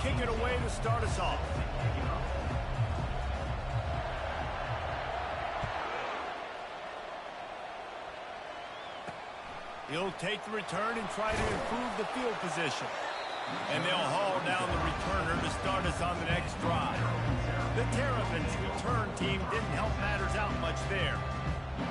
kick it away to start us off. He'll take the return and try to improve the field position. And they'll haul down the returner to start us on the next drive. The Terrapins return team didn't help matters out much there.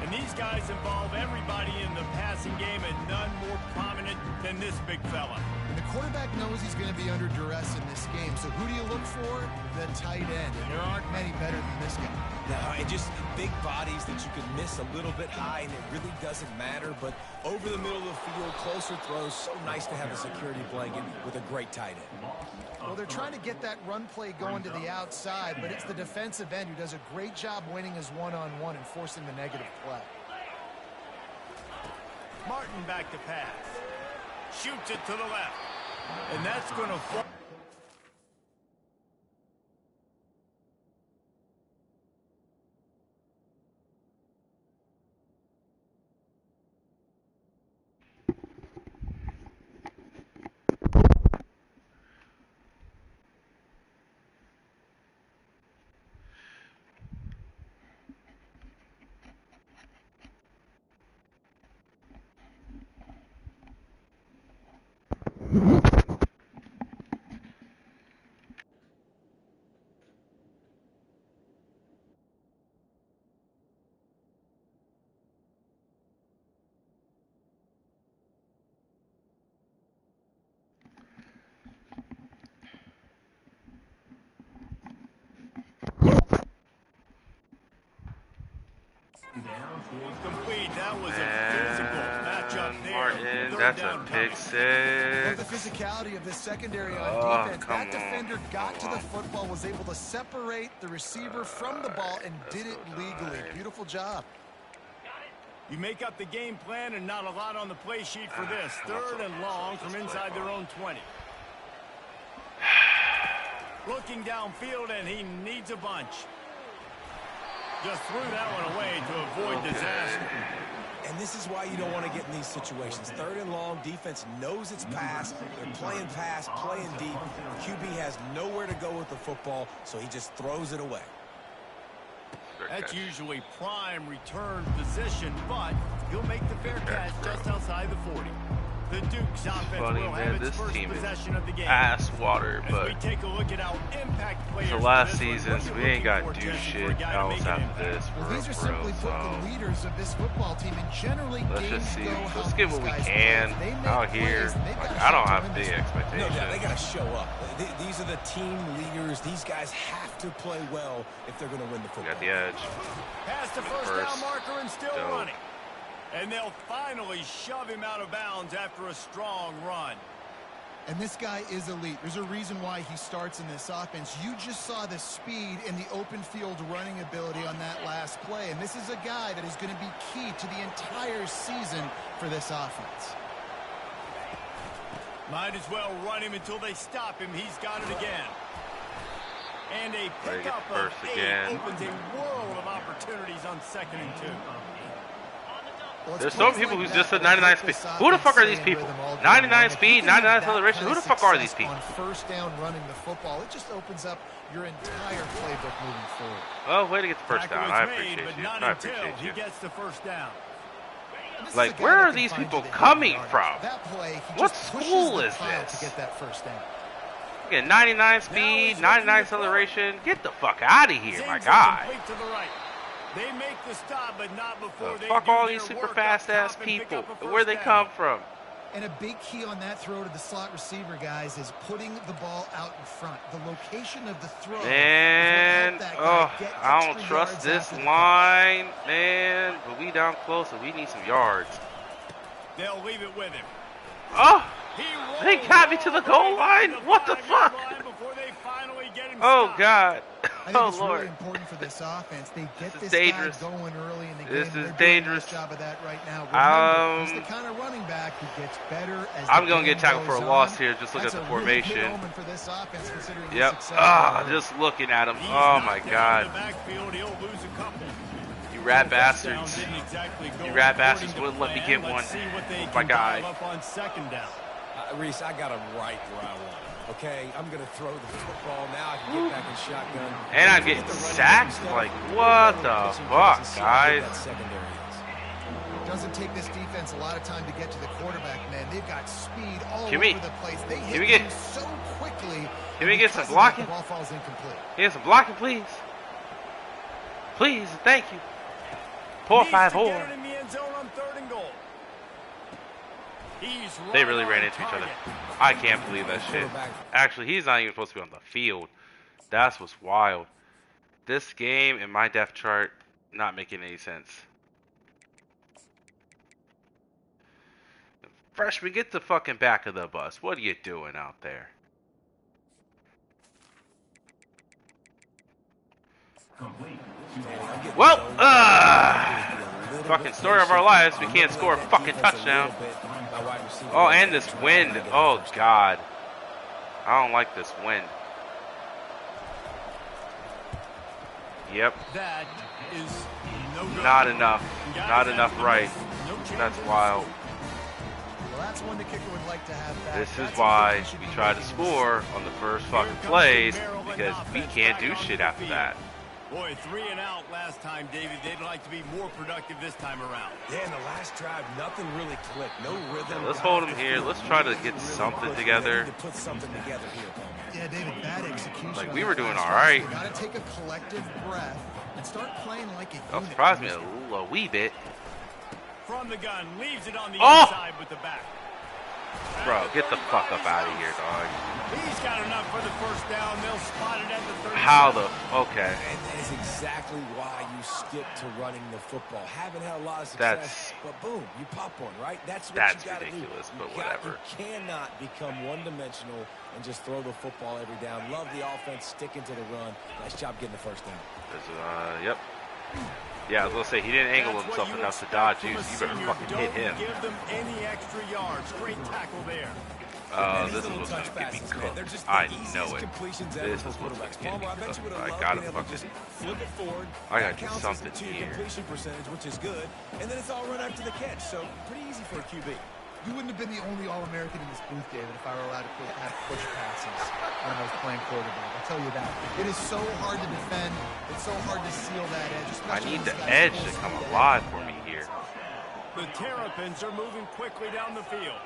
And these guys involve everybody in the passing game, and none more prominent than this big fella. And the quarterback knows he's going to be under duress in this game. So who do you look for? The tight end. And there aren't many better than this guy. No, and just big bodies that you can miss a little bit high, and it really doesn't matter. But over the middle of the field, closer throws, so nice to have a security blanket with a great tight end. Well, they're trying to get that run play going to the outside, but it's the defensive end who does a great job winning his one-on-one and forcing the negative play. Martin back to pass. Shoots it to the left. And that's going to fall. Complete. That was a physical matchup there. Martin, that's a pick six. The physicality of this secondary on defense. That defender got to the football, was able to separate the receiver from the ball, and did it legally. Beautiful job. You make up the game plan, and not a lot on the play sheet for this. Third and long from inside their own 20. Looking downfield, and he needs a bunch. Just threw that one away to avoid disaster. And this is why you don't want to get in these situations. Third and long, defense knows it's pass. They're playing pass, playing deep. The QB has nowhere to go with the football, so he just throws it away. That's usually prime return position, but he'll make the fair catch just outside the 40. The Duke's offense will have its first possession of the game. Ass water, but we take a look at how impact players the last season, so we ain't got to do shit else after this. Well, these are simply put the leaders of this football team, and generally let's just see. Let's get what we can out here. Like, I don't have big expectations. No, they got to show up. These are the team leaders. These guys have to play well if they're going to win the football. Got the edge. Past the first down marker and still running. And they'll finally shove him out of bounds after a strong run. And this guy is elite. There's a reason why he starts in this offense. You just saw the speed and the open field running ability on that last play. And this is a guy that is going to be key to the entire season for this offense. Might as well run him until they stop him. He's got it again. And a pickup of 8 opens a world of opportunities on 2nd and 2. There's some people who's just a 99 speed. Who the fuck are these people? 99 speed, 99 acceleration. Who the fuck are these people? On first down running the football, it just opens up your entire playbook moving forward. Oh, way to get the first down. I appreciate you. I appreciate you. He gets the first down. Like, where are these people coming from? What school is this? To get that first down. Get 99 speed, 99 acceleration. Get the fuck out of here, my guy. They make the stop, but not before they fuck all these super fast ass people. Where they come from? And a big key on that throw to the slot receiver, guys, is putting the ball out in front. The location of the throw. Man, I don't trust this line, man. But we down close, and we need some yards. They'll leave it with him. Oh, they got me to the goal line. What the fuck? Oh God. I think it's really important for this offense. They get this guy going early in the game. This is dangerous. Job of that right now. Remember, he's the kind of running back who gets better as I'm going to get tackled for a loss here. Just look at the formation. For this offense, yep. Just looking at him. Oh my God. You rat bastards. You rat bastards wouldn't let me get one. My guy. Reese, I got him right where I want him. Okay, I'm going to throw the football. Now I can get back in shotgun. And I'm getting sacked? Like, what the fuck, guys? It doesn't take this defense a lot of time to get to the quarterback, man. They've got speed all over the place. They hit him so quickly. Can we get some blocking? The ball falls incomplete. Get some blocking, please. Please, thank you. 4-5-4. They really ran into each other. I can't believe that shit. Actually, he's not even supposed to be on the field. That's what's wild. This game and my depth chart not making any sense. Freshman, get the fucking back of the bus. What are you doing out there? Well, fucking story of our lives. We can't score a fucking touchdown. Oh, and this wind. Oh, God. I don't like this wind. Yep. That is not enough. Not enough right. That's wild. Well, that's one the kicker would like to have back. This is why we try to score on the first fucking plays, because we can't do shit after that. Boy, 3 and out last time, David. They'd like to be more productive this time around. Yeah, in the last drive, nothing really clicked. No rhythm. Let's hold him here. Let's try to get something together. Put something together here. Yeah, David, bad execution. Like, we were doing all right. You got to take a collective breath and start playing like a That unit. surprised me a wee bit. From the gun, leaves it on the inside with the back. Bro, get the fuck up out of here, dog. He's got enough for the first down. They'll spot it at the 30. How the... Okay. And that is exactly why you stick to running the football. Haven't had a lot of success, but boom, you pop one, right? That's what you got to do. That's ridiculous, but whatever. You cannot become one-dimensional and just throw the football every down. Love the offense, sticking to the run. Nice job getting the first down. Yep. Yeah, I was going to say, he didn't angle himself enough to dodge you, so you better fucking hit him. Give them any extra yards. Great tackle there. This is what's going to get me cooked. I know it. This is what's going to get me cooked. I got to fucking... Flip it forward. I got to do something here. Completion percentage, which is good. And then it's all run after the catch, so pretty easy for a QB. You wouldn't have been the only All-American in this booth, David, if I were allowed to have push passes when I was playing quarterback. I'll tell you that. It is so hard to defend. It's so hard to seal that edge. I need the edge to come alive for me here. The Terrapins are moving quickly down the field.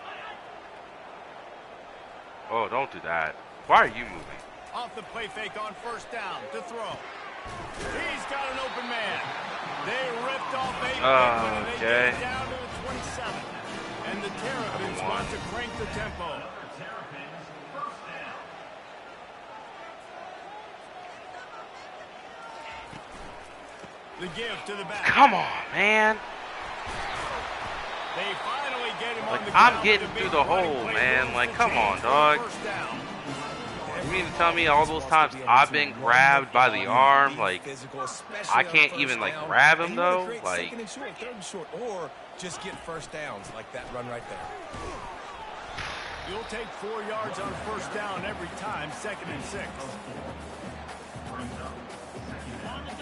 Oh, don't do that. Why are you moving? Off the play fake on first down to throw. He's got an open man. They ripped off a and they get it down to the 27. And the Terrapins want to crank the tempo. The give to the back. Come on, man. They finally get him on the I'm getting through the hole, man. Like, come on, dog. You mean to tell me all those times I've been grabbed by the arm? Like, I can't even, like, grab him, though? Like, or just get first downs like that run right there. You'll take 4 yards on first down every time, 2nd and 6.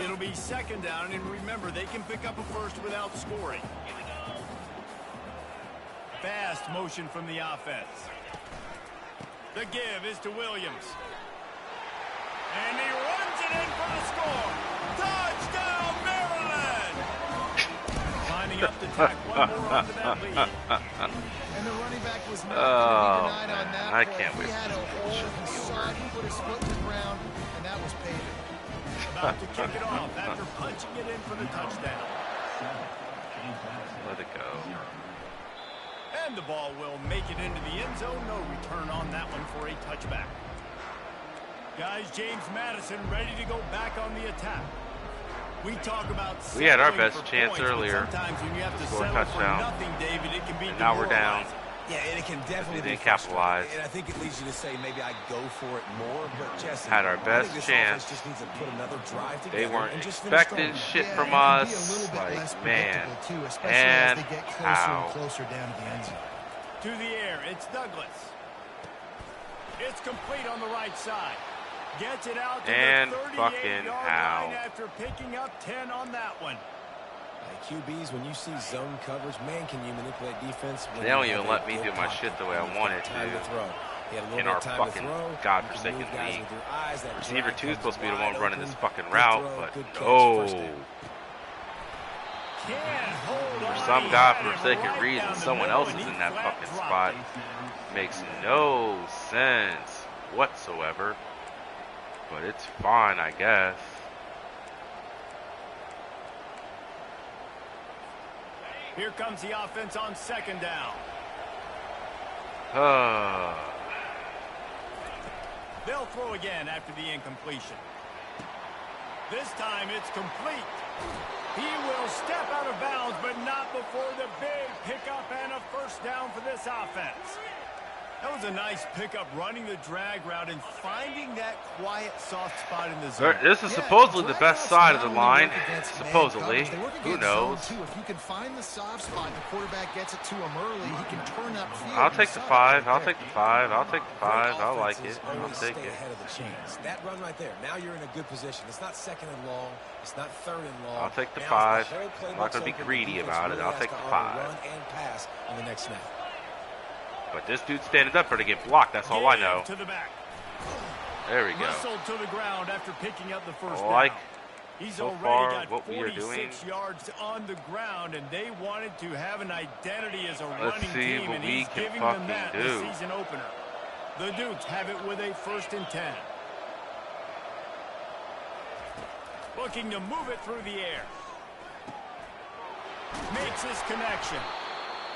It'll be 2nd down, and remember, they can pick up a first without scoring. Fast motion from the offense. The give is to Williams. And he runs it in for the score. Touchdown, Maryland! Lining up to tack one more onto that lead. And the running back was not going to be denied on that. I can't wait. He had a hole, he saw it, he put his foot in the ground, and that was paving. About to kick it off after punching it in for the touchdown. Let it go. And the ball will make it into the end zone. No return on that one for a touchback. Guys, James Madison ready to go back on the attack. We talk about we had our best chance earlier. Sometimes when you have to score a settle touchdown. for nothing, David, it can be And now we're down. Yeah, and it can definitely They be didn't capitalize. And I think it leads you to say maybe I go for it more, but Jesse, Had our best chance. Just needs to put another drive They together weren't and just expecting shit Yeah, from it can be a us. little bit less Like, man. predictable, too, especially And as they get closer how? and closer down to the end zone. To the air, it's Douglas. It's complete on the right side. Gets it out to And the fucking 38-yard how? line after picking up 10 on that one. QBs, when you see zone coverage, man, can you manipulate defense? They don't even let me do my shit the way I want it to. Time to throw. in our fucking godforsaken league. Receiver 2 is supposed to be the one running this fucking route, but no. For some godforsaken reason, someone else is in that fucking spot. Makes no sense whatsoever. But it's fine, I guess. Here comes the offense on second down. They'll throw again after the incompletion. This time it's complete. He will step out of bounds, but not before the big pickup and a first down for this offense. That was a nice pickup, running the drag route and finding that quiet, soft spot in the zone. This is supposedly the best side of the line. Supposedly. Who knows? If you can find the soft spot, the quarterback gets it to him early, he can turn up field. I'll take the 5. I'll take the 5. I'll take the 5. I like it. I'll take it. Ahead of the chains. That run right there. Now you're in a good position. It's not second and long. It's not third and long. I'll take the 5. I'm not going to be greedy about it. I'll take the 5. Run and pass on the next snap. But this dude's standing up for to get blocked. That's all I know. To the back. There we go. Whistled to the ground after picking up the first I like down. He's so already far got what we are 46 doing. yards on the ground, and they wanted to have an identity as a Let's running see team, what and we he's can giving them fucking that do. the season opener. The Dukes have it with a 1st and 10. Looking to move it through the air. Makes his connection.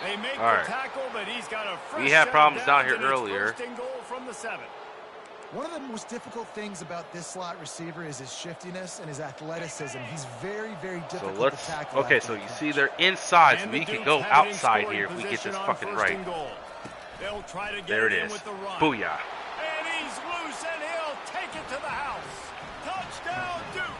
They make the tackle, but he's got a fresh we had problems down here and it's earlier. 1st and goal from the 7. One of the most difficult things about this slot receiver is his shiftiness and his athleticism. He's very, very difficult to tackle. Okay, so you see they're inside, so we can go outside here if we get this fucking right. There it is. Booyah. And he's loose, and he'll take it to the house. Touchdown, Dukes.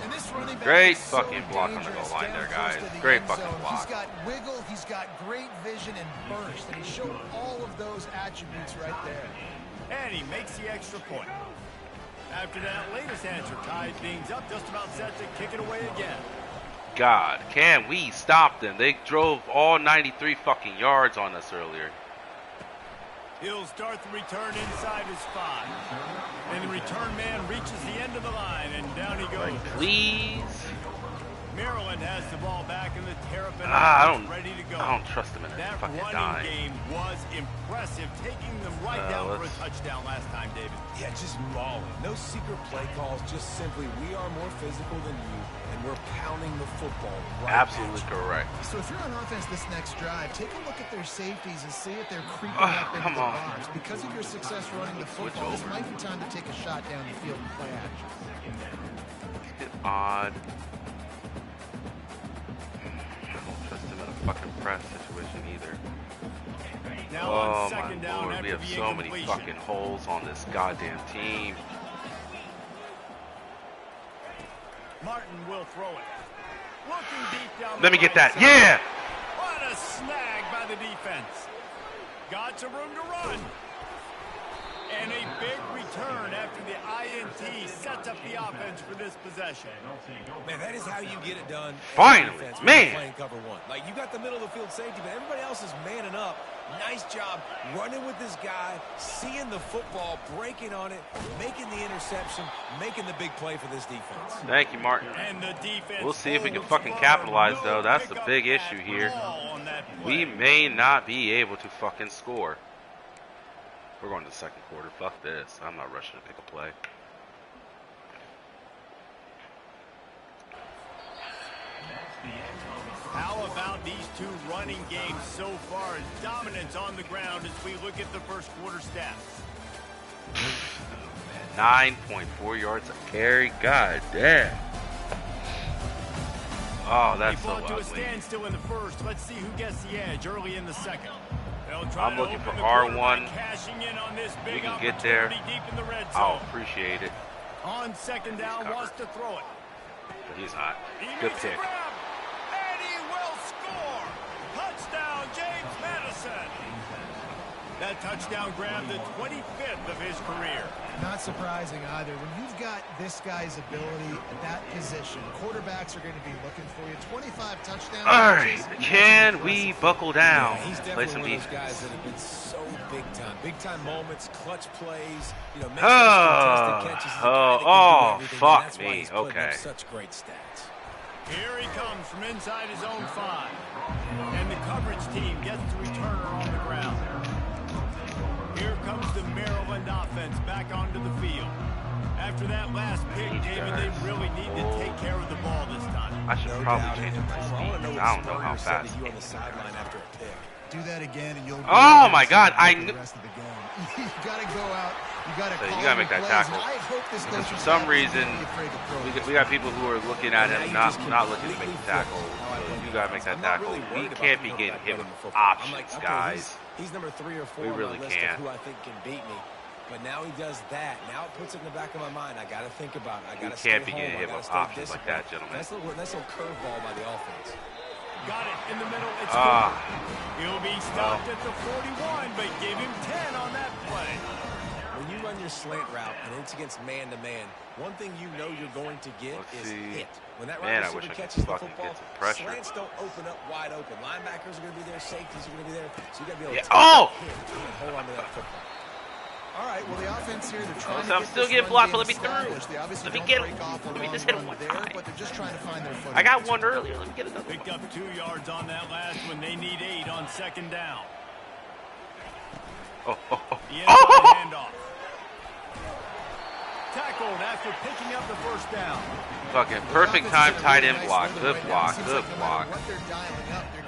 And this running back Great is so fucking block on the goal line there, guys. Great fucking block. He's got wiggle, he's got great vision and burst, and he showed all of those attributes right there. And he makes the extra point. After that latest answer ties things up, just about set to kick it away again. God, can we stop them? They drove all 93 fucking yards on us earlier. He'll start the return inside his 5. And the return man reaches the end of the line, and down he goes. Please. Maryland has the ball back in the Terrapin ready to go. I don't trust them in that fucking dime. Game was impressive, taking them right down for a touchdown last time, David. Yeah, just mauling. No secret play calls, just simply we are more physical than you, and we're pounding the football right. Absolutely correct. So if you're on offense this next drive, take a look at their safeties and see if they're creeping up into the box. Because of your success running the football, this might be time to take a shot down the field and play action. It's odd. Fucking press situation either. Oh my lord, we have so many fucking holes on this goddamn team. Martin will throw it. Looking deep down. Let me get that. Yeah! What a snag by the defense. Got some room to run. And a big return after the INT sets up the offense for this possession. Man, that is how you get it done. Finally, man. Playing cover 1. Like, you got the middle of the field safety, but everybody else is manning up. Nice job running with this guy, seeing the football, breaking on it, making the interception, making the big play for this defense. Thank you, Martin. And the defense we'll see if we can fucking capitalize, though. That's the big issue here. We may not be able to fucking score. We're going to the second quarter. Fuck this. I'm not rushing to pick a play. How about these two running games so far? Dominance on the ground as we look at the first quarter stats. 9.4 yards a carry. God damn. Oh, that's so ugly. To a standstill in the first. Let's see who gets the edge early in the second. I'm looking for R1. We can get there. I'll appreciate it. On second down, wants to throw it. But he's not. Good pick. And he will score. Touchdown, James Madison. that touchdown grab, the 25th of his career. Not surprising either. When you've got this guy's ability at that position, quarterbacks are going to be looking for you. 25 touchdowns. All right, can we buckle down? Yeah, he's Play some definitely one of those defense. guys that have been so big time. Big time moments, clutch plays, you know, make those contested catches. He's a guy that can do everything, and fuck that's why me. he's putting up Okay. such great stats. Here he comes from inside his own 5. And the coverage team gets the returner on the ground. Here comes the Maryland offense back onto the field. After that last pick, David, they really need to take care of the ball this time. I should probably change up my speed. I don't know how fast. You on the sideline after a pick. Do that again, and you'll. Oh my God! I knew. The rest of the game. You got to go out. You got to. So you gotta make that tackle. Because for some reason, we got people who are looking at him, not looking to make the tackle. So you gotta make that tackle. We can't be getting hit with options, guys. He's number 3 or 4 We on really my list can't. of who I think can beat me. But now he does that. Now it puts it in the back of my mind. I got to think about it. I got to stay can't be home. getting I hit gotta with stay options like disciplined. that, gentlemen. Nice little curveball by the offense. Got it in the middle. It's good. He'll be stopped at the 41, but give him 10 on that play. When you run your slant route and it's against man-to-man, one thing you know you're going to get is hit. When that Man, right I wish receiver I could catches the fucking football, get some pressure. slants don't open up wide open. Linebackers are going to be there, safeties are going to be there, so you got to be able to Yeah. hit and hold on to that football. All right, well, the offense here, they're trying So I'm to still get getting blocked, but let me through. They obviously Let me don't get break off a Let me long just hit him run one there, time. but they're just trying to find their footing. I got one earlier. Let me get another Picked one. up 2 yards on that last one. They need 8 on second down. Oh. The inside handoff. Tackled after picking up the first down. Fucking perfect time tight end block. Good block. Good block.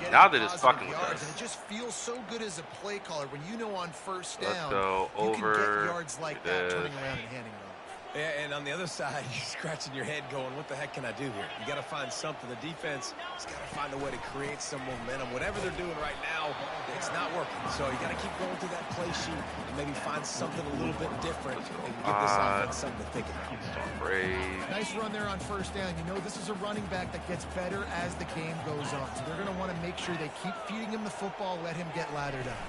Now they're just fucking with us. And it just feels so good as a play caller when you know on first down Let's go you can over get yards like that turning around and handing it off. Yeah, and on the other side, you're scratching your head going, what the heck can I do here? You got to find something. The defense has got to find a way to create some momentum. Whatever they're doing right now, it's not working. So you got to keep going through that play sheet and maybe find something a little bit different and give this offense something to think about. Nice run there on first down. You know this is a running back that gets better as the game goes on. So they're going to want to make sure they keep feeding him the football, let him get lathered up.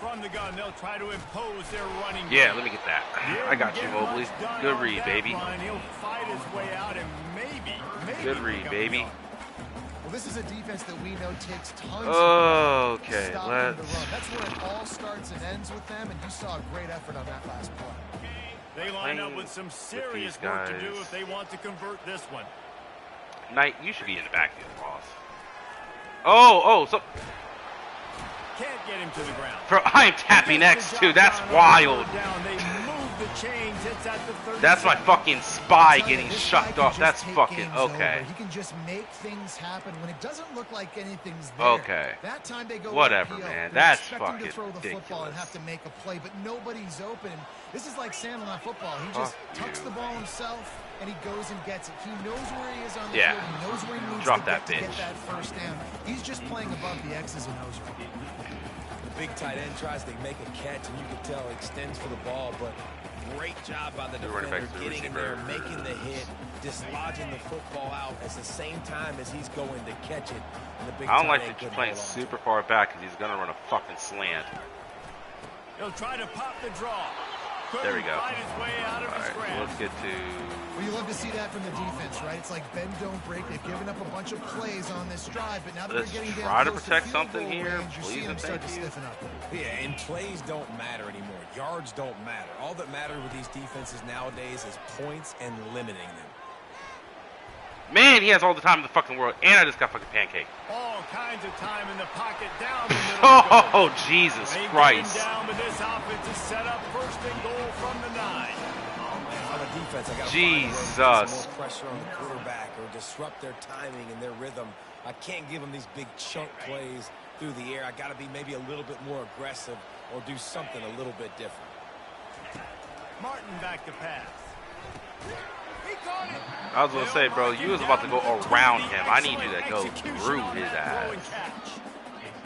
From the gun, they'll try to impose their running Yeah, game. let me get that. I got you, Mobley. Good read, baby. He'll fight his way out and maybe Good read, baby. Well, this is a defense that we know takes tons Okay, of stopping the let's. run. That's where it all starts and ends with them, and you saw a great effort on that last play. They line up with some serious work to do if they want to convert this one. Knight, you should be in the backfield, boss. Oh, so. Can't get him to the ground. Bro, I'm tapping X too. That's wild. They move the chains. It's at the 30. That's my fucking spy getting shucked off. That's fucking okay. He can just make things happen when it doesn't look like anything's there. Okay. That time they go Whatever, PO. man. They're That's expecting fucking to throw the football and ridiculous. have to make a play, but nobody's open. This is like Sandlin football. He just tucks the ball himself and he goes and gets it. He knows where he is on the field. He knows where he needs Drop to that get bitch. that first down. He's just playing above the X's and O's right now. Big tight end tries to make a catch, and you can tell he extends for the ball, but great job by the defender getting in there, making the hit, dislodging the football out at the same time as he's going to catch it. And the big I don't like tight end that you're couldn't playing hold on super far back because he's going to run a fucking slant. He'll try to pop the draw. There we go. Fight his way out of his Alright, grasp. let's get to. Well, you love to see that from the defense, right? It's like bend, don't break. They've given up a bunch of plays on this drive, but now that Let's they're getting try down to close protect field something goal here, range, you're please seeing them and start to thank you. stiffen up. Yeah, and plays don't matter anymore. Yards don't matter. All that matters with these defenses nowadays is points and limiting them. Man, he has all the time in the fucking world, and I just got fucking pancake. All kinds of time in the pocket down the middle. Oh, Jesus They Christ. get him down, but this offense is set up first and goal from the 9. On the defense, I got to Jesus. find a way to put some more pressure on the quarterback or disrupt their timing and their rhythm. I can't give them these big chunk plays through the air. I got to be maybe a little bit more aggressive or do something a little bit different. Martin back to pass. He caught it. I was going to say, bro, you was about to go around him. I need you to go through his ass.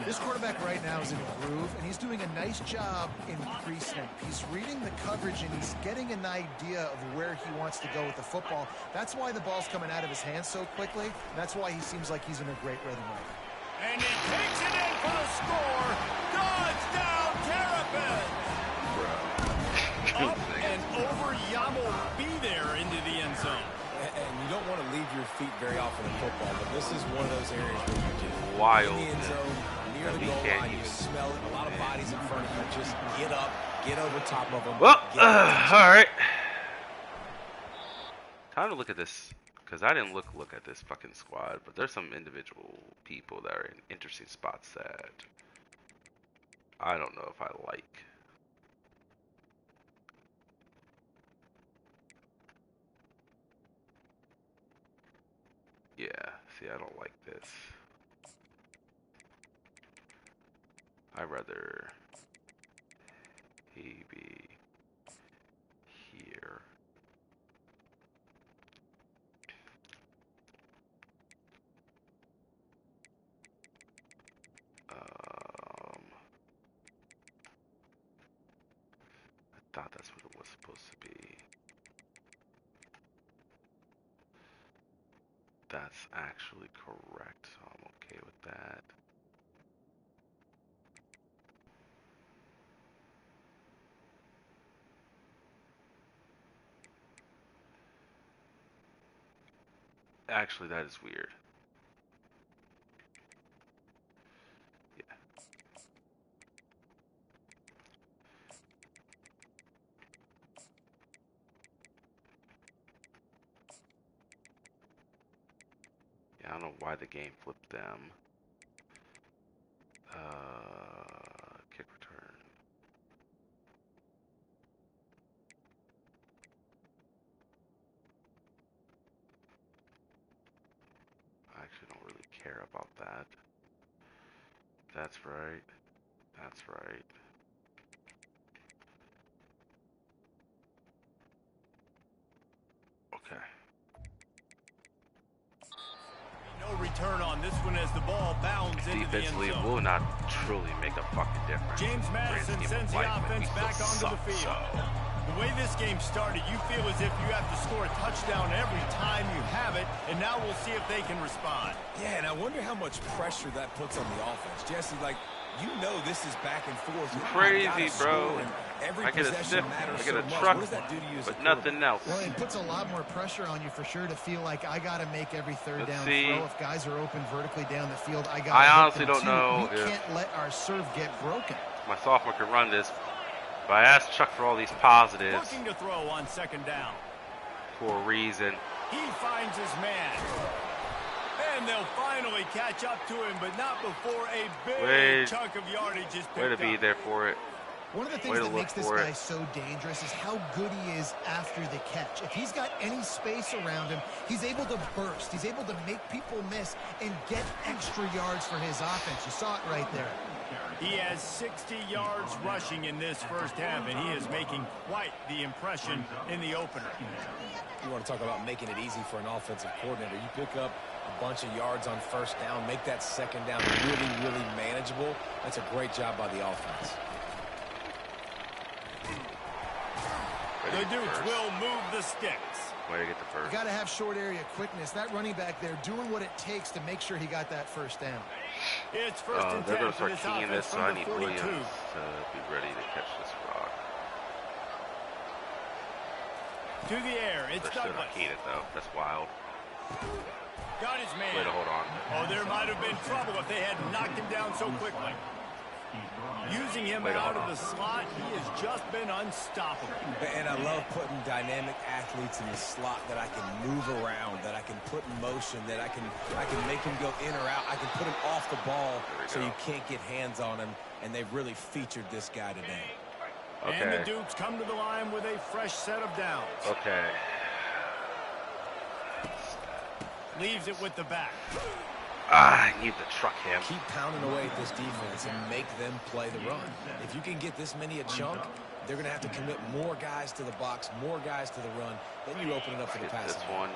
This quarterback right now is in a groove, and he's doing a nice job in pre-snap. He's reading the coverage, and he's getting an idea of where he wants to go with the football. That's why the ball's coming out of his hands so quickly. That's why he seems like he's in a great rhythm right now. And he takes it in for the score. Touchdown, Terrapins. Up and over, Yamo be there into the end zone. And you don't want to leave your feet very often in football, but this is one of those areas where you do. Wild. In the end zone, near the goal line, you smell it. A lot of bodies in front of you. Just get up, get over top of them. Well, all right. Time to look at this, because I didn't look at this fucking squad, but there's some individual people that are in interesting spots that I don't know if I like. Yeah, see, I don't like this. I'd rather he be here. I thought that's what it was supposed to be. That's actually correct, so I'm okay with that. Actually, that is weird. Yeah. Yeah, I don't know why the game flipped them. Kick return. I actually don't really care about that. That's right. That's right. Okay. No return on this one as the ball bounds into the end Defensively zone. will not truly make a fucking difference. James Madison sends the offense back onto the field. The way this game started, you feel as if you have to score a touchdown every time you have it, and now we'll see if they can respond. Yeah, and I wonder how much pressure that puts on the offense. Jesse, like, you know this is back and forth. Crazy, bro. Every I get a possession sip, matters I get so a much. truck, What does that do to you as a but nothing else. Well, it puts a lot more pressure on you for sure to feel like I got to make every third down throw. If guys are open vertically down the field, I got to I honestly don't know We if can't let our serve get broken. my sophomore can run this, but I asked Chuck for all these positives Looking to throw on second down. for a reason. He finds his man. And they'll finally catch up to him, but not before a big chunk of yardage is picked up. Way to be there for it. One of the things that makes this guy so dangerous is how good he is after the catch. If he's got any space around him, he's able to burst. He's able to make people miss and get extra yards for his offense. You saw it right there. He has 60 yards rushing in this first half, and he is making quite the impression in the opener. You want to talk about making it easy for an offensive coordinator. You pick up a bunch of yards on first down, make that second down really, really manageable. That's a great job by the offense. The Dukes will move the sticks. Way to get the first. You got to have short area quickness. That running back there doing what it takes to make sure he got that first down. It's first and 10 they're going to for start this keying offense this, so from I the need 42. Williams to be ready to catch this rock. To the air, it's They're still Douglas. not keying it, though. That's wild. Got his man. Way to hold on. Oh, there might have been trouble if they had knocked him down so quickly. Using him out of the slot, he has just been unstoppable. And I love putting dynamic athletes in the slot that I can move around, that I can put in motion, that I can make him go in or out. I can put him off the ball so you can't get hands on him, and they've really featured this guy today. Okay. And the Dukes come to the line with a fresh set of downs. Okay. Leaves it with the back. I need to truck him. Keep pounding away at this defense and make them play the run. If you can get this many a chunk, they're going to have to commit more guys to the box, more guys to the run. Then you open it up for the pass. This one.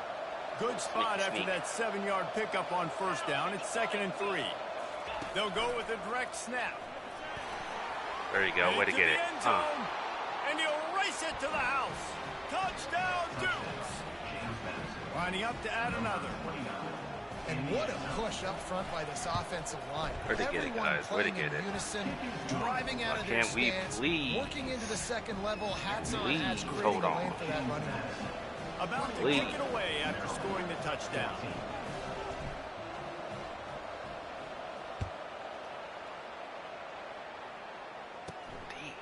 Good spot after that 7-yard pickup on first down. It's 2nd and 3. They'll go with a direct snap. There you go. Way to get it. And he'll race it to the house. Touchdown, Dukes. Lining up to add another. And what a push up front by this offensive line. Where'd they get it, guys? Where'd they get it? Unison, driving out of their Can't we stance, please? working into the second level, hats on hats, Please, creating hold a on. lane for that running back. About to Please. kick it away after scoring the touchdown.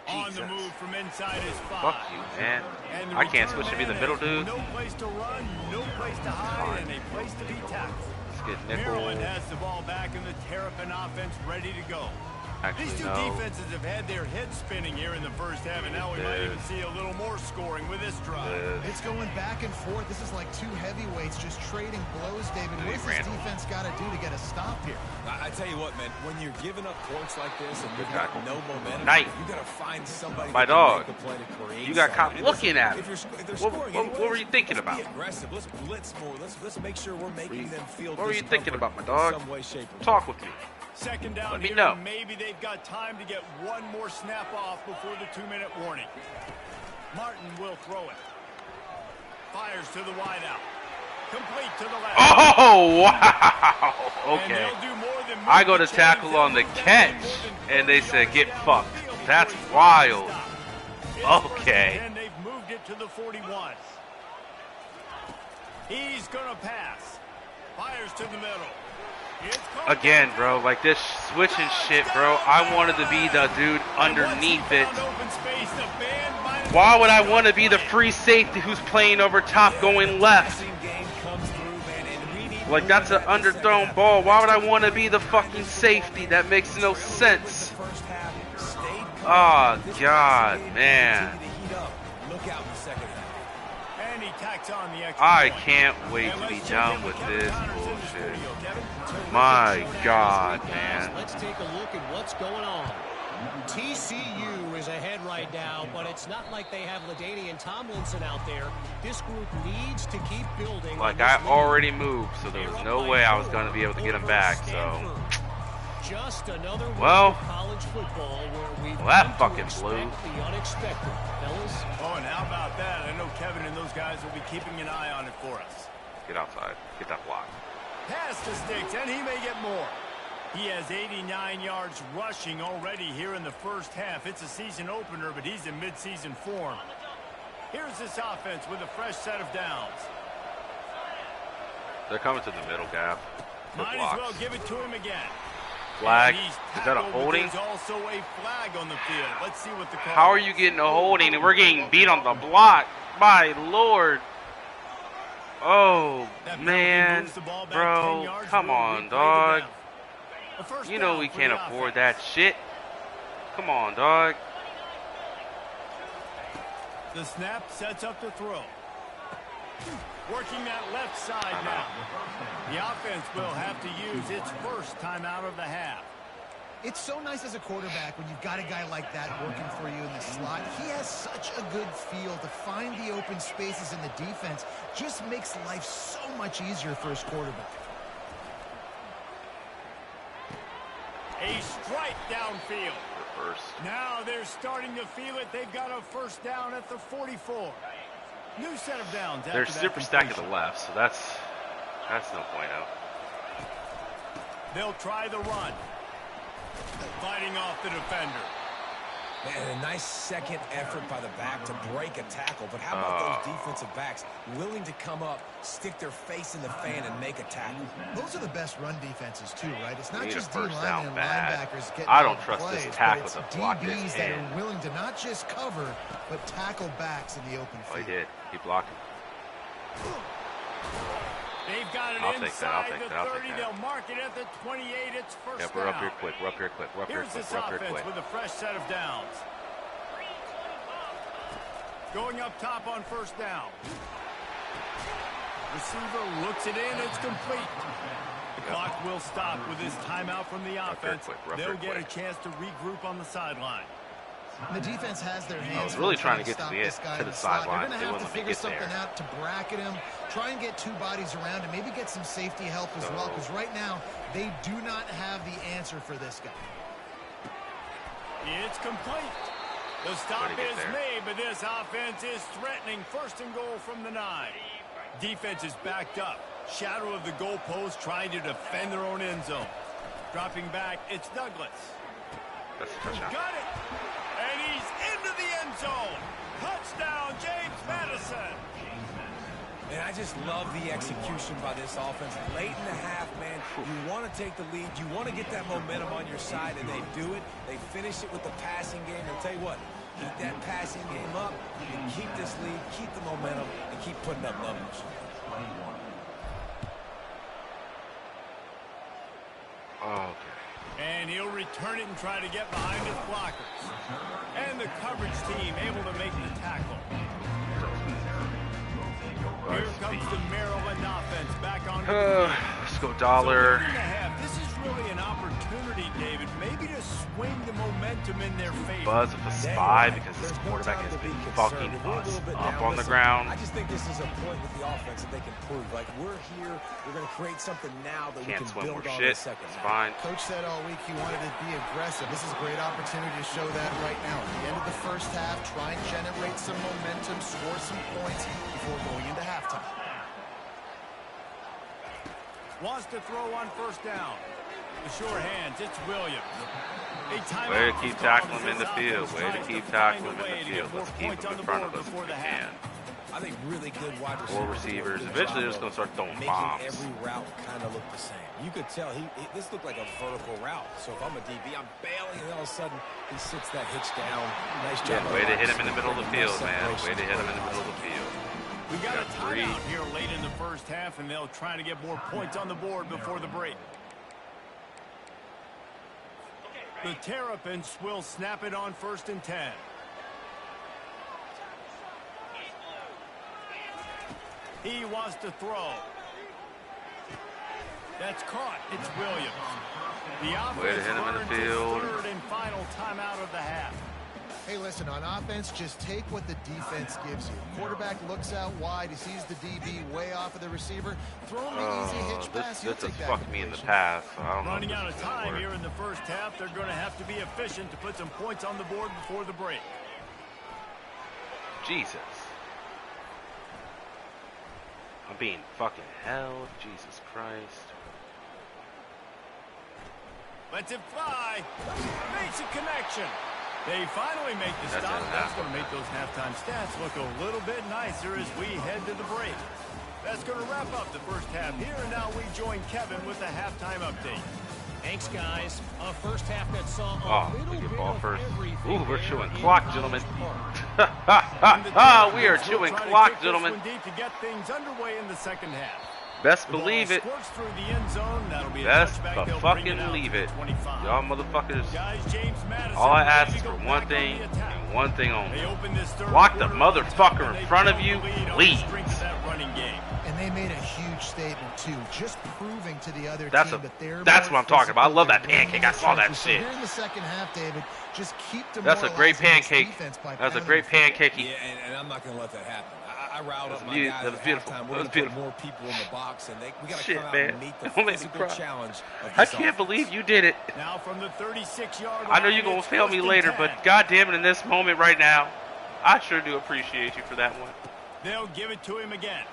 On the move from inside his 5. Fuck you, man. I can't switch to be the middle dude. No place to run, no place to hide, and a place to be tackled. Let's get nickel. Maryland has the ball back in the Terrapin offense ready to go. Actually, These two no. defenses have had their heads spinning here in the first half, and now we might even see a little more scoring with this drive. It's going back and forth. This is like two heavyweights just trading blows, David. What does this defense got to do to get a stop here? I tell you what, man, when you're giving up points like this and you've Good got tackle. no momentum, Nice. you got to find somebody My that dog. can make the play to create You got caught something. looking at If him. they're What scoring were you thinking let's about? Be aggressive. Let's blitz more. Let's make sure we're making them feel What were you thinking discomfort about, my dog? in some way, shape, or Talk with me. Second down Let me here, know. and maybe they've got time to get one more snap off before the 2-minute warning. Martin will throw it. Fires to the wideout. Complete to the left. Oh, wow. And Okay. they'll do more than move I go the to chains. tackle They'll on the move that catch, more than and they 40 said, yards get down the fucked. field That's before he wild. gets stopped. It's first and Okay. 10. They've moved it to the 41. He's going to pass. Fires to the middle. It's caught Again, down. bro, like this switching shit, bro. I wanted to be the dude underneath it. Why would I want to be the free safety who's playing over top going left? Like, that's an underthrown ball. Why would I want to be the fucking safety? That makes no sense. Oh, God, man. And he tacks on the extra I point. can't wait to be done with this bullshit. My God, man. Let's take a look at what's going on. TCU is ahead right now, but it's not like they have LaDainian Tomlinson out there. This group needs to keep building. Like, I already moved, so there was no way I was going to be able to get him back, so. Just another Well, college football where we've that come to fucking blew. expect the unexpected. Fellas, Oh, and how about that? I know Kevin and those guys will be keeping an eye on it for us. Get outside. Get that block. Pass to Sticks, and he may get more. He has 89 yards rushing already here in the first half. It's a season opener, but he's in midseason form. Here's this offense with a fresh set of downs. They're coming to the middle gap. Good Might blocks. as well give it to him again. Flag. And he's Is that a tackled, but holding? There's also a flag on the field. Let's see what the call How are is. you getting a holding and we're getting beat on the block? My Lord. Oh, That penalty man. moves the ball back 10 Bro, yards. come We'll on, replay the dog. down. A first You know down we for can't the afford offense. that shit. Come on, dog. The snap sets up the throw. Working that left side now. The offense will have to use its first timeout of the half. It's so nice as a quarterback when you've got a guy like that working for you in the slot. He has such a good feel to find the open spaces in the defense. Just makes life so much easier for his quarterback. A strike downfield. Reverse. Now they're starting to feel it. They've got a first down at the 44. New set of downs. They're after that super stacked at the completion. left, so that's no point out. They'll try the run. Fighting off the defender. Man, a nice second effort by the back to break a tackle. But how about those defensive backs willing to come up, stick their face in the fan, and make a tackle? Those are the best run defenses, too, right? It's We not need a just D first linemen down and bad. linebackers getting I don't big trust this plays, tackle but to it's block this DBs that in. are willing to not just cover, but tackle backs in the open Oh, he field. did. He blocked him. They've got it I'll take that, I'll inside take the that, I'll 30. take that. They'll mark it at the 28. It's first Yep, down. we're up here quick. We're up here quick. We're up here Here's quick. this We're up here offense quick. with a fresh set of downs. Going up top on first down. Receiver looks it in. It's complete. The clock will stop with this timeout from the Up here offense. quick, we're up They'll here get a quick. chance to regroup on the sideline. The defense has their hands. was really full trying to get stop to the this guy to in the slot. sideline. They're They going to have wouldn't to let me figure get something there. out to bracket him, try and get two bodies around him, maybe get some safety help as well, because right now they do not have the answer for this guy. It's complete. The stop Way to get is there. made, but this offense is threatening. First and goal from the 9. Defense is backed up. Shadow of the goalpost trying to defend their own end zone. Dropping back, it's Douglas. That's a touchdown. Got it. And he's into the end zone. Touchdown, James Madison. And I just love the execution by this offense. Late in the half, man, you want to take the lead. You want to get that momentum on your side, and they do it. They finish it with the passing game. And I'll tell you what, keep that passing game up, and keep this lead, keep the momentum, and keep putting up numbers. Oh, okay. And he'll return it and try to get behind his blockers. And the coverage team able to make the tackle. Here comes the Maryland offense back on the field. Let's go dollar. So this is really an opportunity, David, maybe to swing the momentum in their favor. Buzz of a spy because this quarterback has been fucking us up on the ground. I just think this is a point with the offense that they can prove. Like, we're here, we're going to create something now that we can build on the second half. Fine. Coach said all week he wanted to be aggressive. This is a great opportunity to show that right now. At the end of the first half, try and generate some momentum, score some points before going into halftime. Wants to throw on first down. The sure hands, it's Williams. Way to keep tackling him in the field. Way to keep tackling him in the field. Let's keep him in front of us if we can. I think really good wide receivers. Four receivers. Eventually, they're just going to start throwing bombs. Every route kind of looked the same. You could tell this looked like a vertical route. So if I'm a DB, I'm bailing, and all of a sudden he sits that hitch down. Nice job. Yeah, way to hit him in the middle of the field, man. Way to hit him in the middle of the field. We got a timeout here late in the first half, and they'll try to get more points on the board before the break. The Terrapins will snap it on 1st and 10. He wants to throw. That's caught. It's Williams. The offense burns its third and final timeout of the half. Hey, listen, on offense, just take what the defense gives you. Quarterback looks out wide. He sees the DB way off of the receiver. Throw him the easy hitch pass. This has fucked me in the past. So I don't know. Running out of time here in the first half. They're going to have to be efficient to put some points on the board before the break. Jesus. I'm being fucking held. Jesus Christ. Lets it fly. Makes a connection. They finally make the stop. That's going to make those halftime stats look a little bit nicer as we head to the break. That's going to wrap up the first half here, and now we join Kevin with the halftime update. Thanks, guys. A first half that saw a little bit ball of first. everything. Ooh, we're chewing there clock, in gentlemen. We are chewing clock, gentlemen. To get things underway in the second half. Best believe it. Best but fucking believe it. Y'all motherfuckers. All I ask is for one thing and one thing only. Block the motherfucker in front of you, please. And they made a huge statement, too, just proving to the other team that they're that's what I'm talking about. I love that pancake. I saw that shit. Here in the second half, David, just keep that's a great pancake. That's a great pancake. Yeah, and I'm not going to let that happen. I riled up my guys. That was beautiful. That was beautiful. More people in the box, and we got to come out man. and meet the Don't make me physical cry. challenge. I can't believe you did it. Now from the 36-yard line, I know you're gonna fail me later, but goddamn it, in this moment right now, I sure do appreciate you for that one. They'll give it to him again.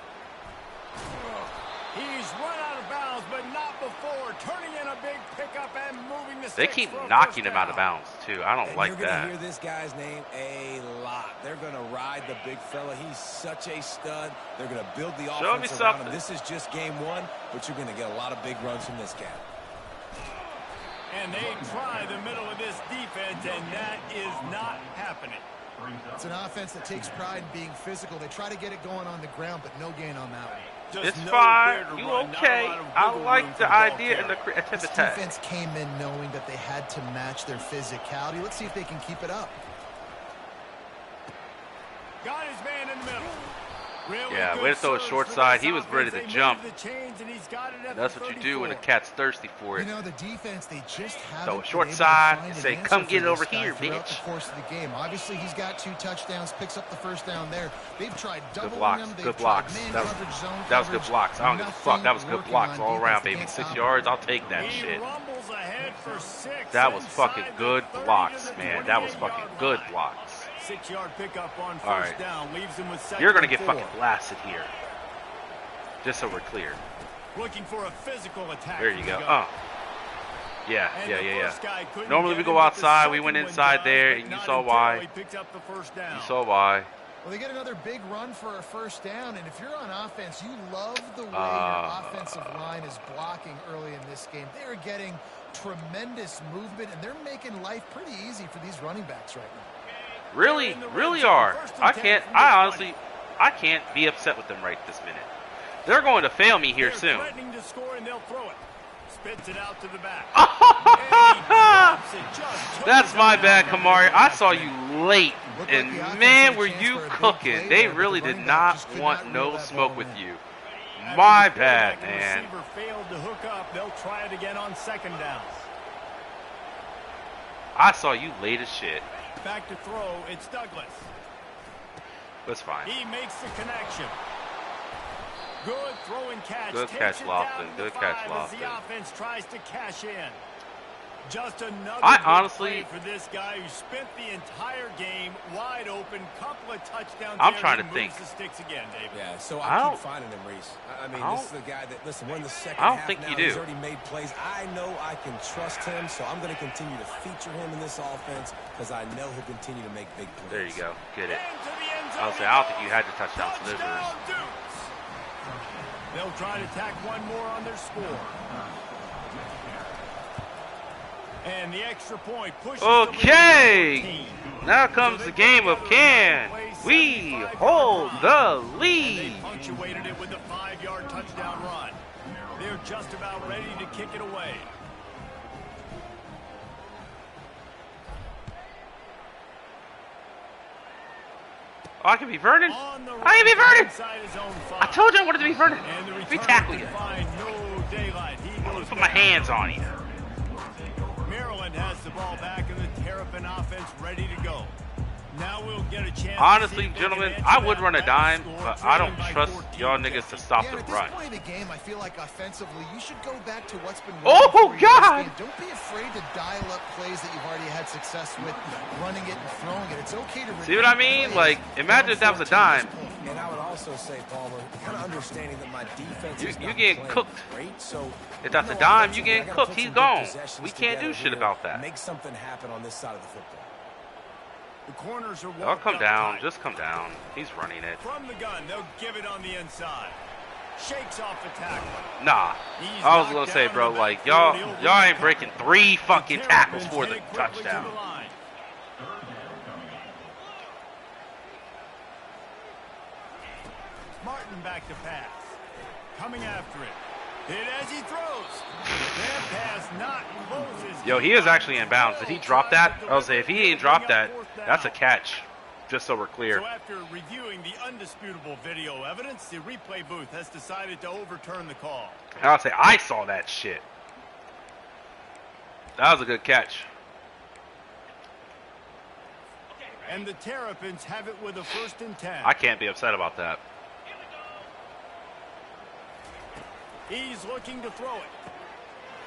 He's run out of bounds, but not before turning in a big pickup and moving the sticks. They keep knocking him out of bounds too. I don't like that. You're gonna hear this guy's name a lot. They're gonna ride the big fella. He's such a stud. They're gonna build the offense around him. This is just game one, but you're gonna get a lot of big runs from this guy. And they try the middle of this defense, and that is not happening. It's an offense that takes pride in being physical. They try to get it going on the ground, but no gain on that one. It's fine. You okay? I like the idea and the attempt This attack. defense came in knowing that they had to match their physicality. Let's see if they can keep it up. Got his man in the middle. Yeah, way to throw a short side. He was ready to jump. That's what you do when a cat's thirsty for it. You know, the defense, they just haven't throw a short side and say, come get it over here, bitch. Throughout the course of the game. Obviously, he's got 2 touchdowns, picks up the first down there. They've tried doubling him. Good blocks. That was good blocks. I don't give a fuck. That was good blocks all around, baby. 6 yards, I'll take that shit. That was fucking good blocks, man. That was fucking good blocks. 6-yard pickup on first down leaves him with second. You're gonna get fucking blasted here. Just so we're clear. Looking for a physical attack. There you go. Yeah. And Normally we go outside. We went inside there, and you saw why. He picked up the first down. You saw why. Well, they get another big run for a first down, and if you're on offense, you love the way your offensive line is blocking early in this game. They're getting tremendous movement, and they're making life pretty easy for these running backs right now. Really are. I can't be upset with them right this minute. They're going to fail me here soon. Threatening to score, and they'll throw it. Spits it out to the back. That's my bad, Kamari. I saw you late, and man, were you cooking. They really did not want no smoke with you. My bad, man. Receiver failed to hook up. They'll try it again on second down. I saw you late as shit. Back to throw. It's Douglas. That's fine. He makes the connection. Good throw and catch. Good catch, Lofton. Good catch, As the Lofton. offense tries to cash in. Just another honestly, play for this guy who spent the entire game wide open, couple of touchdowns. I'm trying to think. The sticks again, David. Yeah, so I keep finding him, Reese. I mean, this is the guy that, listen, we're in the second half now. He's already made plays. I know I can trust him, so I'm going to continue to feature him in this offense because I know he'll continue to make big plays. There you go. Get it. Into the end zone. I was saying, I don't think you had the touchdown slivers. Dukes. They'll try to tack one more on their score. And the extra point pushes okay, now comes the game of can we hold the lead? They punctuated it with a 5-yard touchdown run. They're just about ready to kick it away. Oh, I can be Vernon. I can be Vernon. I told you I wanted to be Vernon. We tackle you. Put my hands on you. Maryland has the ball back and the Terrapin offense ready to go. Now we'll get a chance. Honestly, gentlemen, I would run a dime, but I don't trust y'all niggas to stop the run. At this point of the game, I feel like offensively, you should go back to what's been working for you God! Don't be afraid to dial up plays that you've already had success with, running it and throwing it. It's okay to see what I mean? Like, imagine if that was a dime. And I would also say, Palmer, kind of understanding that my defense is you not getting cooked. Great, so if that's a dime, you getting cooked. He's gone. We can't do shit about that. Make something happen on this side of the football. The corners are I'll come down. Just come down. He's running it. From the gun, they'll give it on the inside. Shakes off the tackle. Nah. I was gonna say, bro, like y'all ain't breaking 3 fucking tackles for the touchdown. Martin back to pass. Coming after it. Hit as he throws. That pass not closes. Yo, he is actually in bounds. Did he drop that? I was saying, if he ain't dropped that, that's a catch. Just so we're clear. So after reviewing the undisputable video evidence, the replay booth has decided to overturn the call. I'll say I saw that shit. That was a good catch. And the Terrapins have it with a 1st and 10. I can't be upset about that. He's looking to throw it.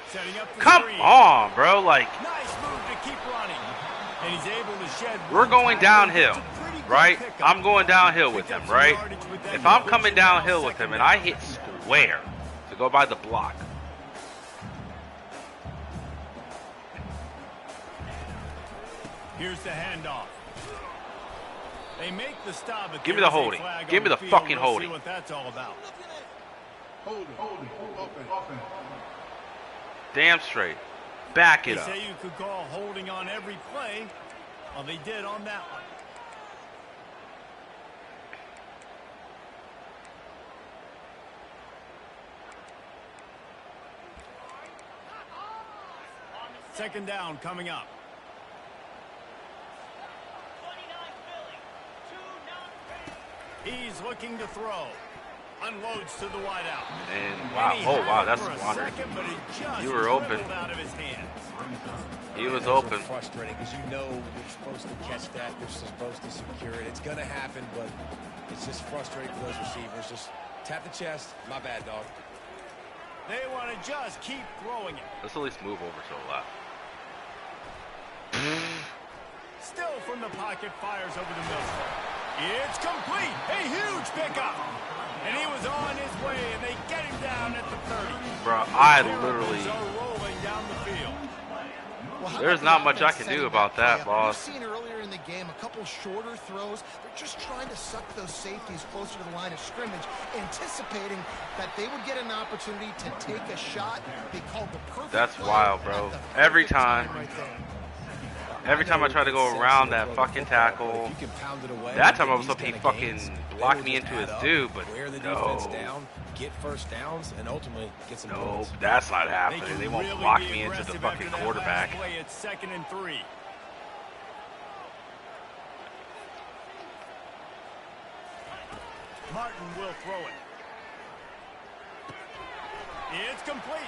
Setting up the Come screen. on, bro. Like, nice move to keep running. And he's able to shed. We're going downhill, right? I'm going downhill with him, right? If I'm coming downhill with him and I hit square to go by the block. Here's the handoff. They make the stop. Give me the holding. Give me the fucking holding. See what that's all about. Holding, open. Damn straight. Back it up. They say you could call holding on every play. Well, they did on that one. Second down coming up. He's looking to throw. Unloads to the wideout. And wow, oh wow, that's wandering. You were open. Out of his hands. He was open. Frustrating because you know you're supposed to catch that, you're supposed to secure it. It's gonna happen, but it's just frustrating for those receivers. Just tap the chest. My bad, dog. They want to just keep throwing it. Let's at least move over to the left. Still from the pocket, fires over the middle. It's complete. A huge pickup. And he was on his way, and they get him down at the 30. Bro, I The literally... Terrapins are rolling down the field. Well, There's not much I can do about that, boss. We've seen earlier in the game a couple shorter throws. They're just trying to suck those safeties closer to the line of scrimmage, anticipating that they would get an opportunity to take a shot. They called the perfect That's play wild, at bro. the Every perfect time. right there. Every time I try to go around that fucking tackle, that time I was hoping he fucking blocked me into his dude, but no. Get first downs, and ultimately get some No, goals. that's not happening. They won't really block be me into the aggressive fucking after that quarterback. last play at 2nd and 3. Martin will throw it. It's complete.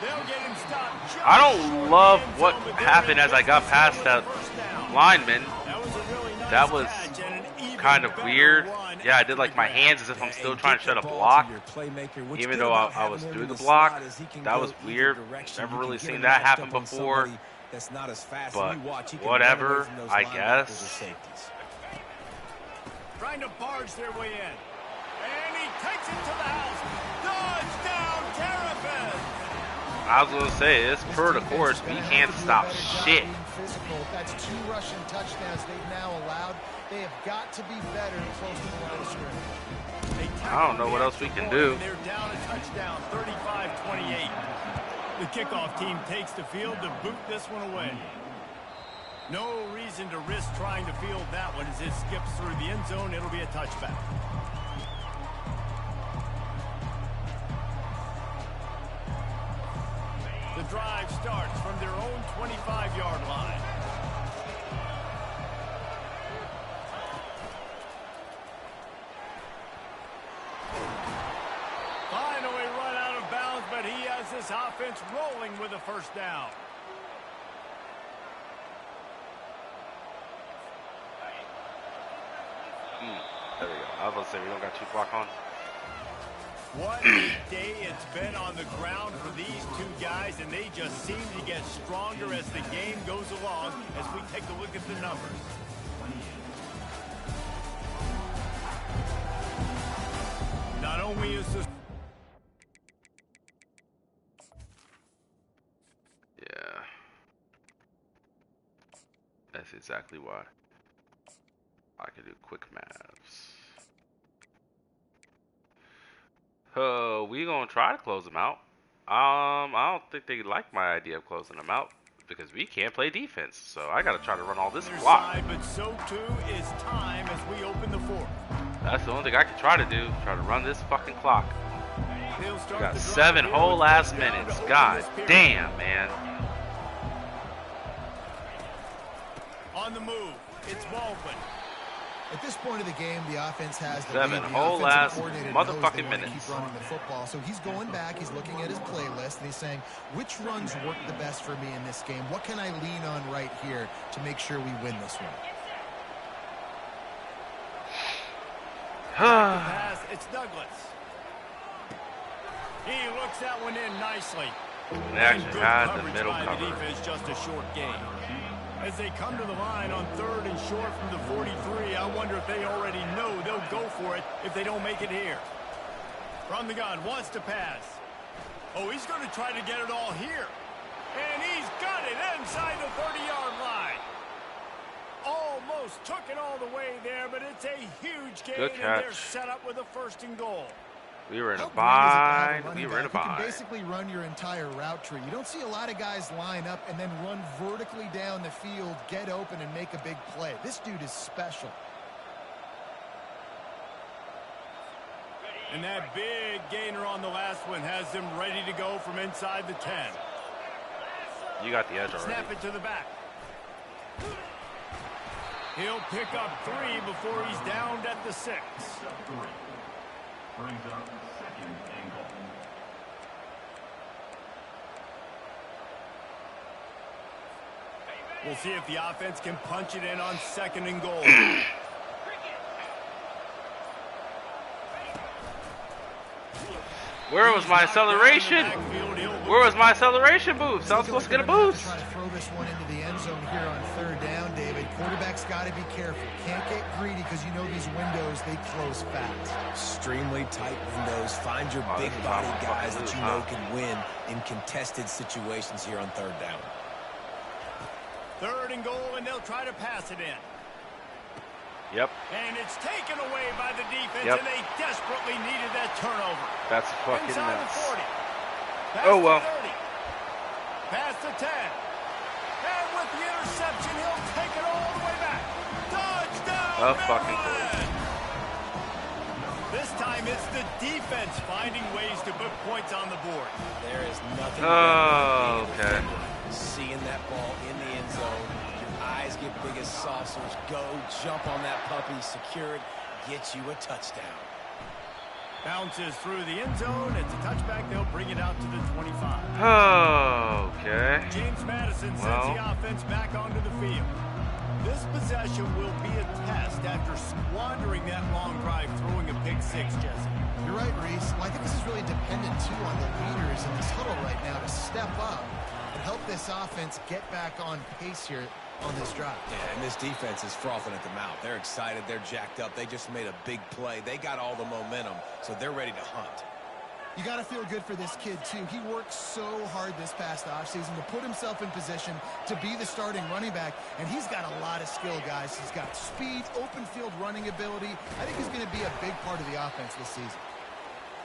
They'll get him stopped. Just I don't short love of the end what zone, but they're happened in as I got business past with that the first down. lineman. That was a really nice That was catch and an even kind of better weird. run Yeah, I after did like the my grab. hands as if I'm still And trying get to shut a the ball block. to your playmaker. What's Even good though about I having was him through in the the block. slot is he can That go was either weird. direction. Never You really can seen get him that matched happen up on before. somebody that's not as fast. But And you watch, he can whatever, run away from those I linebackers guess. or safeties. Trying to barge their way in. And he takes it to the house. Touchdown, Terrapins! I was gonna say, it's per the course. We can't stop shit. That's 2 rushing touchdowns they've now allowed. They have got to be better close to the line of scrimmage. I don't know what else we can do. They're down a touchdown, 35-28. The kickoff team takes the field to boot this one away. No reason to risk trying to field that one as it skips through the end zone. It'll be a touchback. The drive starts from their own 25-yard line. Finally run out of bounds, but he has this offense rolling with a first down. There we go. I was about to say, we don't got 2 clock on. What a day it's been on the ground for these 2 guys, and they just seem to get stronger as the game goes along as we take a look at the numbers. Not only is this... Yeah. That's exactly why. I can do quick maths. We gonna try to close them out. I don't think they like my idea of closing them out because we can't play defense. So I gotta try to run all this clock. But so too is time as we open the 4th. That's the only thing I can try to do. Try to run this fucking clock. They'll We start got the drive 7 here whole with last first down minutes. to open God this period. damn, man. On the move, it's Baldwin. At this point of the game, the offense has the 7 lead. The whole offensive last coordinator knows they motherfucking wanna minutes. Keep running the football, so he's going back. He's looking at his playlist and he's saying, "Which runs work the best for me in this game? What can I lean on right here to make sure we win this one?" Pass, it's Douglas. He looks that one in nicely. They actually Good had the coverage middle by cover. The defense, just a short gain. As they come to the line on 3rd and short from the 43, I wonder if they already know they'll go for it if they don't make it here. From the gun, wants to pass. Oh, he's going to try to get it all here. And he's got it inside the 30-yard line. Almost took it all the way there, but it's a huge gain, Good and they're catch. set up with a 1st and goal. We were in a How great is it to have bind. running We were in a back who can bind. basically run your entire route tree. You don't see a lot of guys line up and then run vertically down the field, get open, and make a big play. This dude is special. And that big gainer on the last one has them ready to go from inside the 10. You got the edge already. Snap it to the back. He'll pick up 3 before he's downed at the 6. Brings up 2nd and goal. We'll see if the offense can punch it in on 2nd and goal. Where was my acceleration? Where was my acceleration boost? I was supposed to get a boost. Try to throw this one into the end zone here on 3rd down, David. Quarterback's got to be careful. Can't get greedy because you know these windows, they close fast. Extremely tight windows. Find your big body guys that you know can win in contested situations here on third down. 3rd and goal, and they'll try to pass it in. Yep. And it's taken away by the defense, Yep. and they desperately needed that turnover. That's fucking Inside nuts. the 40. Past Oh, well. the 30. Past the 10. And with the interception, he'll take it all the way back. Touchdown, Oh, fucking Maryland! This time it's the defense finding ways to put points on the board. There is nothing Oh, better okay. than seeing that ball in the end zone. Your eyes get big as saucers. Go, jump on that puppy, secure it, get you a touchdown. Bounces through the end zone. It's a touchback. They'll bring it out to the 25. Okay. James Madison sends Well. the offense back onto the field. This possession will be a test after squandering that long drive, throwing a pick six, Jesse. You're right, Reese. Well, I think this is really dependent, too, on the leaders in this huddle right now to step up and help this offense get back on pace here on this drive. Yeah, and this defense is frothing at the mouth. They're excited. They're jacked up. They just made a big play. They got all the momentum, so they're ready to hunt. You got to feel good for this kid, too. He worked so hard this past offseason to put himself in position to be the starting running back, and he's got a lot of skill, guys. He's got speed, open field running ability. I think he's going to be a big part of the offense this season.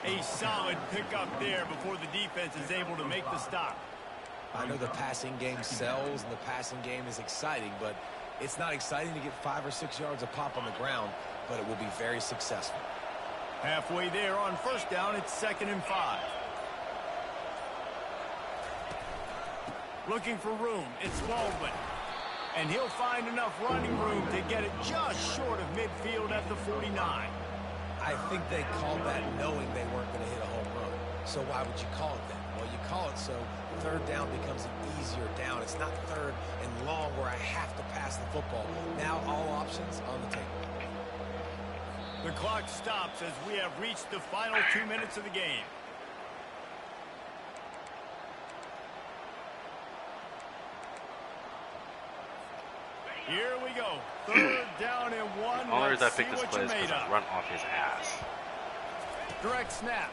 A solid pickup there before the defense is able to make the stop. I know the passing game sells and the passing game is exciting, but it's not exciting to get 5 or 6 yards a pop on the ground, but it will be very successful. Halfway there on 1st down, it's 2nd and 5. Looking for room, it's Baldwin. And he'll find enough running room to get it just short of midfield at the 49. I think they called that knowing they weren't going to hit a home run. So why would you call it that? Well, you call it so 3rd down becomes an easier down. It's not 3rd and long where I have to pass the football. Now all options on the table. The clock stops as we have reached the final 2 minutes of the game. Here we go. 3rd down and 1. The only reason I Let's see picked this what play you is because made I of. run off his ass. Direct snap.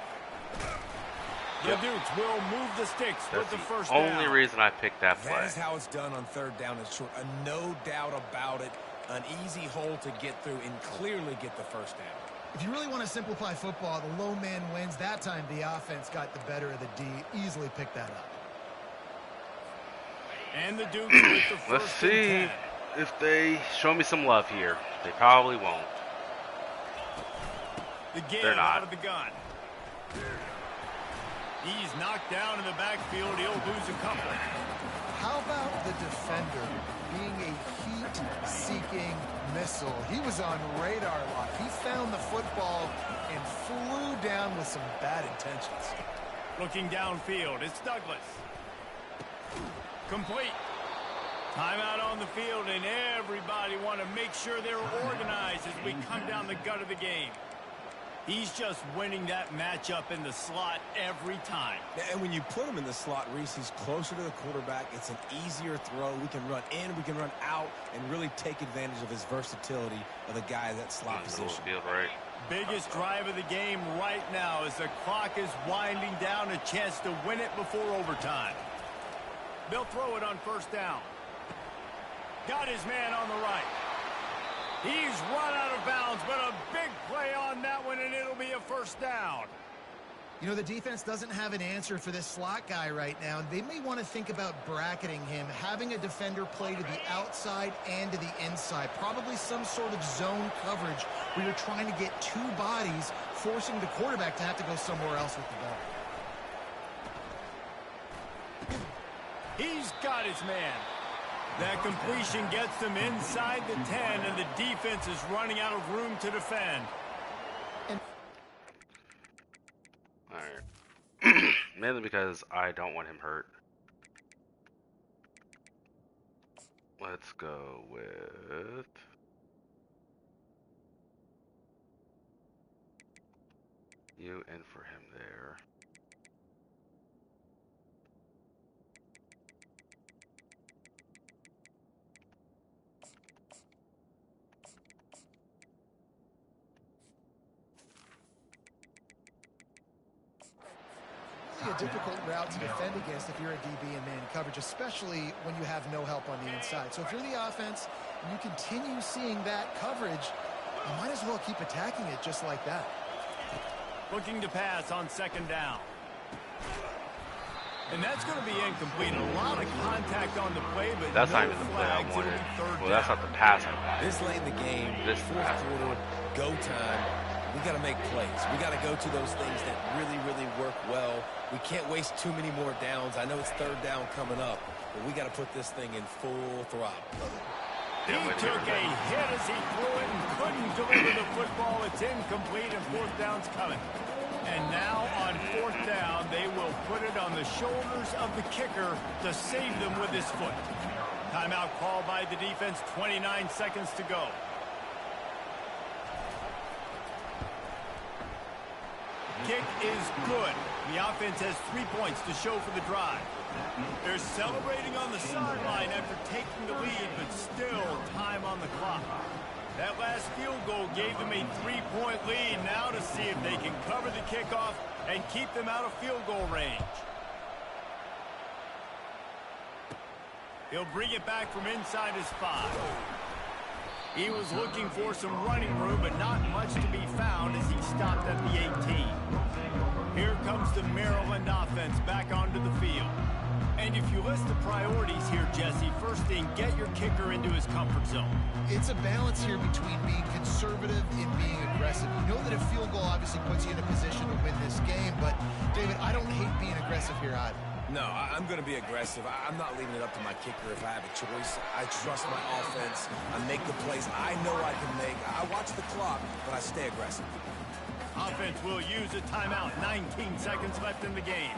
The Yep. Dukes will move the sticks with That's the the first only down. reason I picked that That play. is how it's done on 3rd down and short. No doubt about it. An easy hole to get through and clearly get the first down. If you really want to simplify football, the low man wins. That time the offense got the better of the D. Easily picked that up. And the Dukes with the 1st Let's see and 10. if they show me some love here. They probably won't. The give They're not. out of the gun. He's knocked down in the backfield. He'll lose a couple. How about the defender being a heat-seeking missile? He was on radar lock. He found the football and flew down with some bad intentions. Looking downfield, it's Douglas. Complete. Timeout on the field, and everybody want to make sure they're organized as we come down the gut of the game. He's just winning that matchup in the slot every time. And when you put him in the slot, Reese, he's closer to the quarterback. It's an easier throw. We can run in, we can run out, and really take advantage of his versatility of the guy in that slot position. Field, right? Biggest drive of the game right now as the clock is winding down, a chance to win it before overtime. They'll throw it on 1st down. Got his man on the right. He's run out of bounds, but a big play on that one, and it'll be a 1st down. You know, the defense doesn't have an answer for this slot guy right now. They may want to think about bracketing him, having a defender play to the outside and to the inside. Probably some sort of zone coverage where you're trying to get 2 bodies, forcing the quarterback to have to go somewhere else with the ball. He's got his man. That completion gets them inside the 10, and the defense is running out of room to defend. Alright. Mainly because I don't want him hurt. Let's go with... you in for him there. difficult route to defend against if you're a DB in man coverage, especially when you have no help on the inside. So if you're the offense and you continue seeing that coverage, you might as well keep attacking it just like that. Looking to pass on second down. And that's going to be incomplete. A lot of contact on the play, but that's no not even the play I flags. wanted. It'll be third Well, that's down. not the pass I wanted. This late in the game, This fourth quarter, go time. We got to make plays. We got to go to those things that really, really work well. We can't waste too many more downs. I know it's third down coming up, but we got to put this thing in full throttle. He took a hit as he threw it and couldn't deliver the football. It's incomplete, and fourth down's coming. And now on fourth down, they will put it on the shoulders of the kicker to save them with his foot. Timeout called by the defense, 29 seconds to go. Kick is good. The offense has 3 points to show for the drive. They're celebrating on the sideline after taking the lead, but still time on the clock. That last field goal gave them a 3-point lead. Now to see if they can cover the kickoff and keep them out of field goal range. He'll bring it back from inside his 5. He was looking for some running room, but not much to be found as he stopped at the 18. Here comes the Maryland offense back onto the field. And if you list the priorities here, Jesse, first thing, get your kicker into his comfort zone. It's a balance here between being conservative and being aggressive. You know that a field goal obviously puts you in a position to win this game, but, David, I don't hate being aggressive here either. No, I'm going to be aggressive. I'm not leaving it up to my kicker if I have a choice. I trust my offense. I make the plays I know I can make. I watch the clock, but I stay aggressive. Offense will use a timeout. 19 seconds left in the game.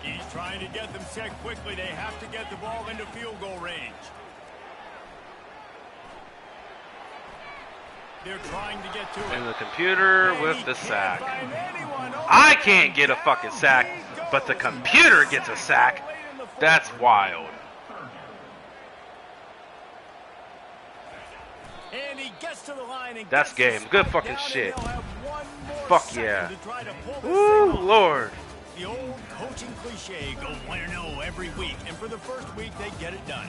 He's trying to get them set quickly. They have to get the ball into field goal range. They're trying to get to it. And the computer with the sack. I can't get a fucking sack, but the computer gets a sack. That's wild. And he gets to the line and That's gets game. Good the fucking down, and shit. they'll have one more Fuck second yeah. to try to pull this Woo, thing off. Lord. The old coaching cliche, go 1-0 every week. And for the first week, they get it done.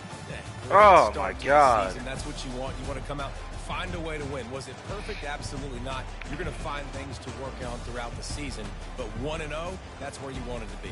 Oh, Start my to the God. season, that's what you want. You want to come out, find a way to win. Was it perfect? Absolutely not. You're going to find things to work on throughout the season. But 1-0, that's where you want it to be.